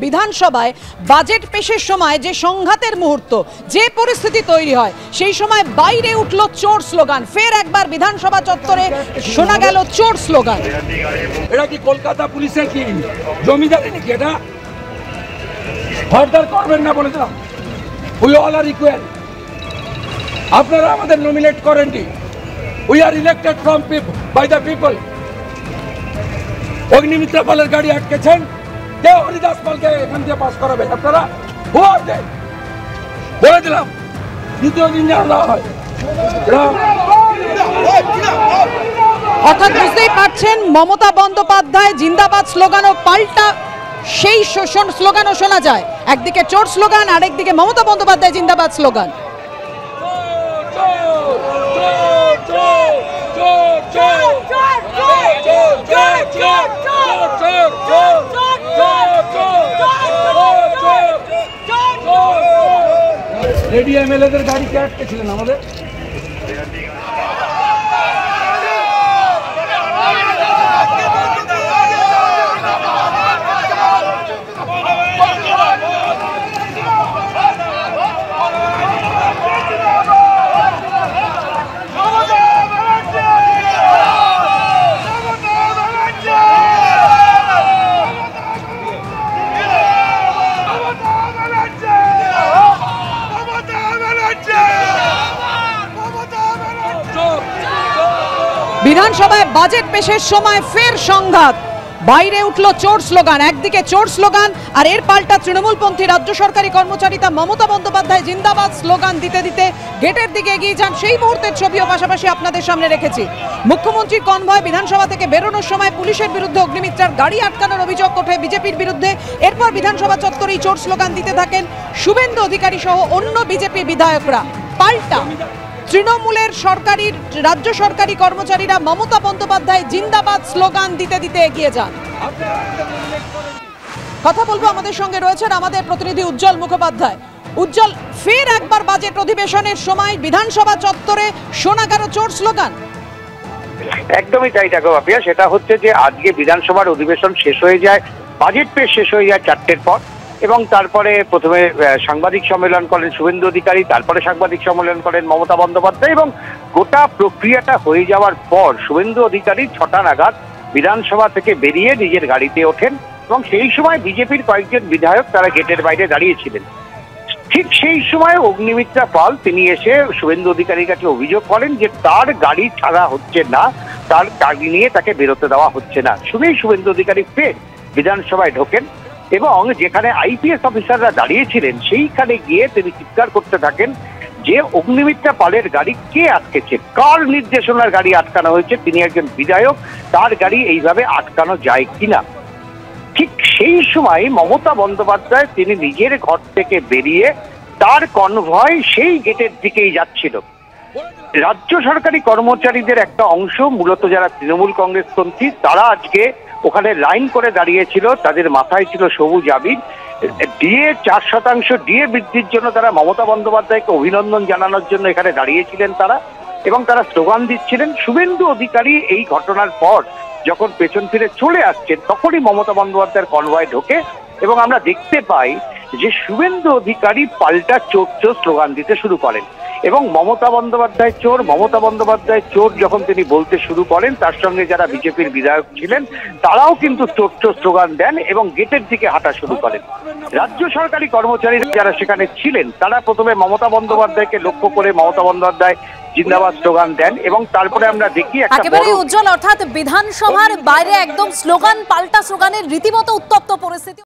বিধানসভায় বাজেট পেশের সময় যে সংঘাতের মুহূর্ত, যে পরিস্থিতি তৈরি হয়, সেই সময় বাইরে উঠল চোর স্লোগান। ফের একবার বিধানসভা চত্বরে শোনা গেল চোর স্লোগান। এটা কি কলকাতা পুলিশের কি জমিদারি নাকি? এটা ফার্দার করবেন না বলেছিলাম। We all are equal. আপনারা আমাদের নমিনেট করেননি। We are elected from by the people. Agnimitra পালের গাড়ি আটকেছেন, কে হরিদাস পালকে এখান থেকে পাস করাবেন আপনারা? বলে দিলাম দ্বিতীয় দিন যেন না হয়। অর্থাৎ বুঝতেই পারছেন, মমতা বন্দ্যোপাধ্যায় জিন্দাবাদ স্লোগানও পাল্টা সেই শোষণ স্লোগানও শোনা যায়। একদিকে চোর স্লোগান, আরেকদিকে মমতা বন্দ্যোপাধ্যায় জিন্দাবাদ স্লোগান। রেডি এমএলএদের গাড়িকে আটকেছিলেন আমাদের। বিধানসভায় বাজেট পেশের সময় ফের সংঘাত, বাইরে উঠল চোর স্লোগান। একদিকে চোর স্লোগান, আর এর পাল্টা তৃণমূলপন্থী রাজ্য সরকারি কর্মচারীরা মমতা বন্দ্যোপাধ্যায় জিন্দাবাদ স্লোগান দিতে দিতে গেটের দিকে এগিয়ে যান। সেই মুহূর্তের ছবিও পাশাপাশি আপনাদের সামনে রেখেছি। মুখ্যমন্ত্রীর কনভয় বিধানসভা থেকে বেরোনোর সময় পুলিশের বিরুদ্ধে অগ্নিমিত্রার গাড়ি আটকানোর অভিযোগ ওঠে বিজেপির বিরুদ্ধে। এরপর বিধানসভা চত্বরেই চোর স্লোগান দিতে থাকেন শুভেন্দু অধিকারী সহ অন্য বিজেপি বিধায়করা। পাল্টা তৃণমূলের রাজ্য সরকারি কর্মচারীরা মমতা বন্দ্যোপাধ্যায় জিন্দাবাদ স্লোগান দিতে দিতে এগিয়ে যান। কথা বলবো, আমাদের সঙ্গে রয়েছেন আমাদের প্রতিনিধি উজ্জ্বল মুখোপাধ্যায়। উজ্জ্বল, ফের একবার বাজেট অধিবেশনের সময় বিধানসভা চত্বরে শোনা গেল চোর স্লোগান। একদমই তাই দেখো বাপিয়া, সেটা হচ্ছে যে আজকে বিধানসভার অধিবেশন শেষ হয়ে যায়, বাজেট পেশ শেষ হয়ে যায় 4টের পর, এবং তারপরে প্রথমে সাংবাদিক সম্মেলন করেন শুভেন্দু অধিকারী, তারপরে সাংবাদিক সম্মেলন করেন মমতা বন্দ্যোপাধ্যায়, এবং গোটা প্রক্রিয়াটা হয়ে যাওয়ার পর শুভেন্দু অধিকারী 6টা নাগাদ বিধানসভা থেকে বেরিয়ে নিজের গাড়িতে ওঠেন, এবং সেই সময় বিজেপির কয়েকজন বিধায়ক তারা গেটের বাইরে দাঁড়িয়েছিলেন। ঠিক সেই সময় অগ্নিমিত্রা পাল তিনি এসে শুভেন্দু অধিকারীর কাছে অভিযোগ করেন যে তার গাড়ি ছাড়া হচ্ছে না, তার গাড়ি নিয়ে তাকে বেরোতে দেওয়া হচ্ছে না। শুনেই শুভেন্দু অধিকারী ফের বিধানসভায় ঢোকেন, এবং যেখানে আইপিএস অফিসাররা দাঁড়িয়েছিলেন সেইখানে গিয়ে তিনি চিৎকার করতে থাকেন যে অগ্নিমিত্রা পালের গাড়ি কে আটকেছে, কার নির্দেশনার গাড়ি আটকানো হয়েছে, তিনি একজন বিধায়ক, তার গাড়ি এইভাবে আটকানো যায় কিনা। ঠিক সেই সময় মমতা বন্দ্যোপাধ্যায় তিনি নিজের ঘর থেকে বেরিয়ে তার কনভয় সেই গেটের দিকেই যাচ্ছিল। রাজ্য সরকারি কর্মচারীদের একটা অংশ, মূলত যারা তৃণমূল কংগ্রেসপন্থী, তারা আজকে ওখানে লাইন করে দাঁড়িয়েছিল, তাদের মাথায় ছিল সবুজ আবির। ডিএ 4% ডিএ বৃদ্ধির জন্য তারা মমতা বন্দ্যোপাধ্যায়কে অভিনন্দন জানানোর জন্য এখানে দাঁড়িয়েছিলেন তারা, এবং তারা স্লোগান দিচ্ছিলেন। শুভেন্দু অধিকারী এই ঘটনার পর যখন পেছন ফিরে চলে আসছেন, তখনই মমতা বন্দ্যোপাধ্যায়ের কনভয় ঢোকে, এবং আমরা দেখতে পাই যে শুভেন্দু অধিকারী পাল্টা চোর চোর স্লোগান দিতে শুরু করেন, এবং মমতা বন্দ্যোপাধ্যায় চোর, মমতা বন্দ্যোপাধ্যায় চোর যখন তিনি বলতে শুরু করেন, তার সঙ্গে যারা বিজেপির বিধায়ক ছিলেন তারাও কিন্তু চোর চোর স্লোগান দেন এবং গেটের দিকে হাঁটা শুরু করেন। রাজ্য সরকারি কর্মচারী যারা সেখানে ছিলেন তারা প্রথমে মমতা বন্দ্যোপাধ্যায়কে লক্ষ্য করে মমতা বন্দ্যোপাধ্যায় জিন্দাবাদ স্লোগান দেন, এবং তারপরে আমরা দেখি একেবারে উজ্জ্বল, অর্থাৎ বিধানসভার বাইরে একদম স্লোগান পাল্টা স্লোগানের রীতিমতো উত্তপ্ত পরিস্থিতি।